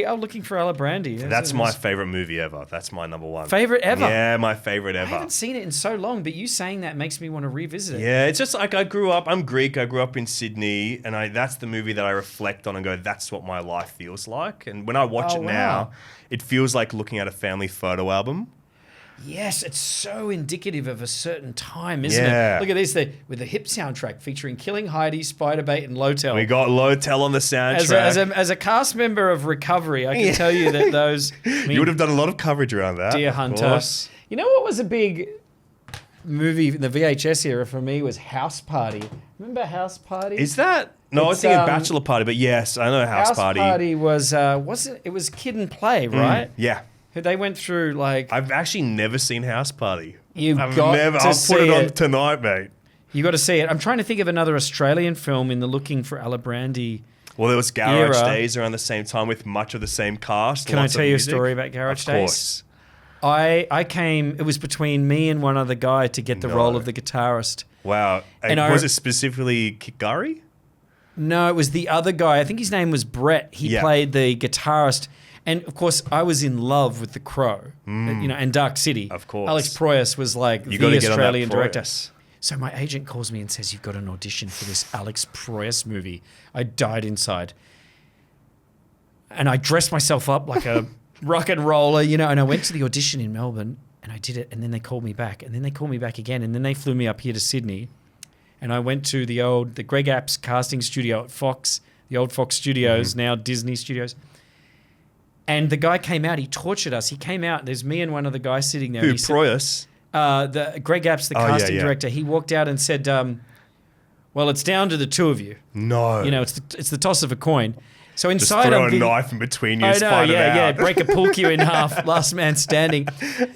I'm looking for Alibrandi. That's my favorite movie ever. That's my number one. Favorite ever? Yeah, my favorite ever. I haven't seen it in so long, but you saying that makes me want to revisit it. Yeah, it's just like I'm Greek, I grew up in Sydney, and that's the movie that I reflect on and go, that's what my life feels like. And when I watch it now, it feels like looking at a family photo album. Yes, it's so indicative of a certain time, isn't it? Look at this, with the hip soundtrack featuring Killing Heidi, Spiderbait, and Lotel. We got Lotel on the soundtrack. As a cast member of Recovery, I can tell you that those... you would have done a lot of coverage around that. Deer Hunter. You know what was a big movie in the VHS era for me was House Party. Remember House Party? Is that... No, I was thinking Bachelor Party, but yes, I know House Party. House Party was... it was Kid and Play, right? Yeah. They went through like... I've actually never seen House Party. I'll put it on tonight, mate. You got to see it. I'm trying to think of another Australian film in the looking for Alibrandi. Well, there was Garage Days around the same time with much of the same cast. Can I tell you a story about Garage Days? Of course. I came... It was between me and one other guy to get the role of the guitarist. Wow. And was it specifically Kikari? No, it was the other guy. I think his name was Brett. He played the guitarist. And, of course, I was in love with The Crow, and Dark City. Of course. Alex Proyas was like the Australian director. So my agent calls me and says, you've got an audition for this Alex Proyas movie. I died inside. And I dressed myself up like a rock and roller, and I went to the audition in Melbourne and I did it. And then they called me back and then they called me back again. And then they flew me up here to Sydney. And I went to the Greg Apps casting studio at Fox, the old Fox Studios, now Disney Studios. And the guy came out. He tortured us. He came out. There's me and one other guy sitting there. Who, Proyas? The Greg Apps, the casting director. He walked out and said, well, it's down to the two of you. No. It's the toss of a coin. So inside, just throw a knife in between you. I know, break a pool cue in half. Last man standing.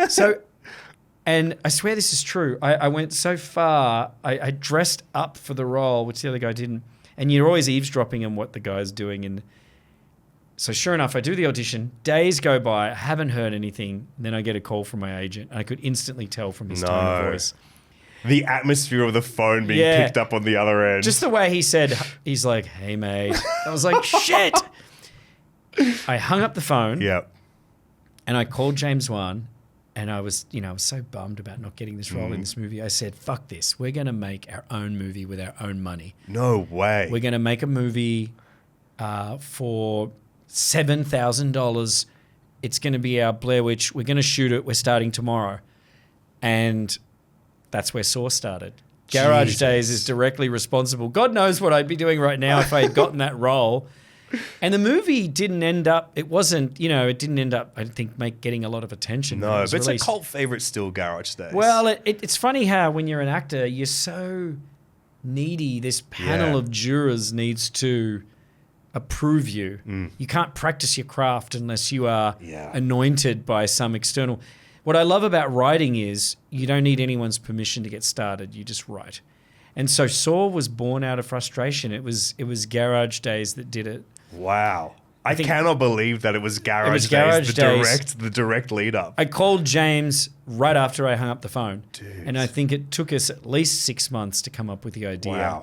So, and I swear this is true. I went so far. I dressed up for the role, which the other guy didn't. And you're always eavesdropping on what the guy's doing. And so sure enough, I do the audition. Days go by. I haven't heard anything. And then I get a call from my agent. And I could instantly tell from his tone of voice. The atmosphere of the phone being picked up on the other end. Just the way he said, he's like, hey, mate. I was like, shit. I hung up the phone. Yep. And I called James Wan. And I was, I was so bummed about not getting this role in this movie. I said, fuck this. We're going to make our own movie with our own money. No way. We're going to make a movie for $7,000. It's going to be our Blair Witch. We're going to shoot it. We're starting tomorrow. And that's where Saw started. Garage Days is directly responsible. God knows what I'd be doing right now if I had gotten that role. And the movie didn't end up, it wasn't, it didn't end up, I think, getting a lot of attention. No, but it's a cult favorite still, Garage Days. Well, it's funny how when you're an actor, you're so needy. This panel of jurors needs to approve you. You can't practice your craft unless you are anointed by some external. What I love about writing is you don't need anyone's permission to get started. You just write. And so Saw was born out of frustration. It was Garage Days that did it. Wow. I cannot believe that it was Garage Days, the direct lead up. I called James right after I hung up the phone. Dude. And I think it took us at least 6 months to come up with the idea. Wow.